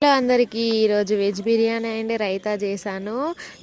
Hello అందరికీ ఈరోజు veg biryani and raita చేశాను.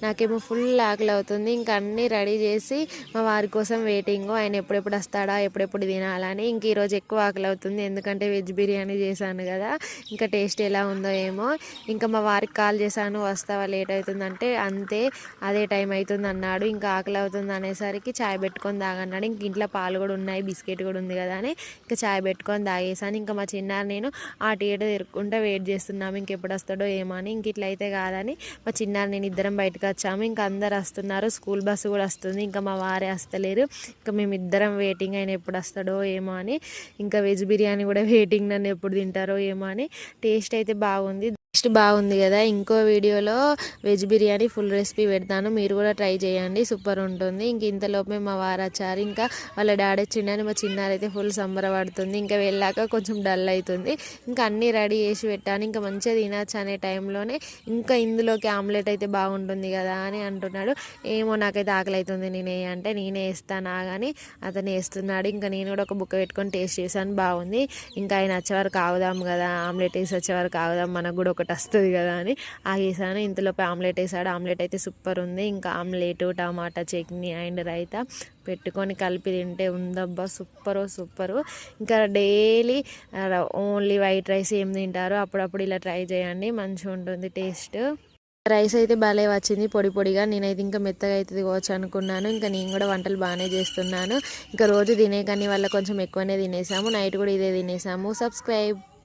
నాకేమో ఫుల్ ఆకలి అవుతుంది. ఇంకా అన్నీ రెడీ చేసి మా వారి కోసం వెయిటింగ్. ఆయన ఎప్పుడెప్పుడు వస్తాడా, ఎప్పుడెప్పుడు తినాలని. ఇంక ఈరోజు ఎక్కువ ఆకలి అవుతుంది, ఎందుకంటే వెజ్ బిర్యానీ చేశాను కదా. ఇంకా టేస్ట్ ఎలా ఉందో ఏమో. ఇంకా మా వారికి కాల్ చేశాను, వస్తావా, లేట్ అవుతుందంటే అంతే, అదే టైం అవుతుంది అన్నాడు. ఇంకా ఆకలి అవుతుంది అనేసరికి చాయ్ పెట్టుకొని తాగన్నాడు. ఇంక ఇంట్లో పాలు కూడా ఉన్నాయి, బిస్కెట్ కూడా ఉంది కదా అని ఇంకా చాయ్ పెట్టుకొని తాగేసాను. ఇంకా మా చిన్నారు నేను అటు ఇటు తిరుక్కుంటూ వెయిట్ చేస్తున్నాము, ఎప్పుడు వస్తాడో ఏమో అని. ఇంక ఇట్లయితే కాదని మా చిన్నారు నేను ఇద్దరం బయటకు వచ్చాము. ఇంకా అందరు వస్తున్నారు, స్కూల్ బస్సు కూడా వస్తుంది. ఇంకా మా వారే వస్తలేరు. ఇంకా మేమిద్దరం వెయిటింగ్, ఆయన ఎప్పుడు వస్తాడో ఏమో అని. ఇంకా వెజ్ బిర్యానీ కూడా వెయిటింగ్, నన్ను ఎప్పుడు తింటారో ఏమో అని. టేస్ట్ అయితే బాగుంది, టేస్ట్ బాగుంది కదా. ఇంకో వీడియోలో వెజ్ బిర్యానీ ఫుల్ రెసిపీ పెడతాను, మీరు కూడా ట్రై చేయండి, సూపర్ ఉంటుంది. ఇంక ఇంతలోపే మా వారు వచ్చారు. ఇంకా వాళ్ళ డాడీ చిన్నని, మా చిన్నారైతే ఫుల్ సంబరపడుతుంది. ఇంకా వెళ్ళాక కొంచెం డల్ అవుతుంది. ఇంకా అన్నీ రెడీ చేసి పెట్టాను, ఇంకా మంచిగా తినచ్చు అనే టైంలోనే ఇంకా ఇందులోకి ఆమ్లెట్ అయితే బాగుంటుంది కదా అని అంటున్నాడు. ఏమో నాకైతే ఆకలి అవుతుంది, నేనే వేస్తానా కానీ అతను వేస్తున్నాడు. ఇంకా నేను కూడా ఒక బుక్క పెట్టుకొని టేస్ట్ చేశాను, బాగుంది. ఇంకా ఆయన వచ్చేవారికి ఆగుదాం కదా, ఆమ్లెట్ వేసి వచ్చేవారికి ఆగుదాం, మనకు కూడా ఒకటి వస్తుంది కదా అని ఆగేసాను. ఇంతలోపే ఆమ్లెట్ వేసాడు, ఆమ్లెట్ అయితే సూపర్ ఉంది. ఇంకా omelette, tomato chutney and raita పెట్టుకొని కలిపి తింటే ఉందబ్బా, సూపరు. ఇంకా డైలీ ఓన్లీ వైట్ రైస్ ఏం తింటారో అప్పుడప్పుడు ఇలా ట్రై చేయండి, మంచిగా ఉంటుంది టేస్ట్. రైస్ అయితే భలే వచ్చింది, పొడి పొడిగా. నేనైతే ఇంకా మెత్తగా అవుతుంది కావచ్చు అనుకున్నాను. ఇంకా నేను కూడా వంటలు బాగానే చేస్తున్నాను. ఇంకా రోజు తినే కానీ వల్ల కొంచెం ఎక్కువనే తినేసాము, నైట్ కూడా ఇదే తినేసాము. సబ్స్క్రైబ్.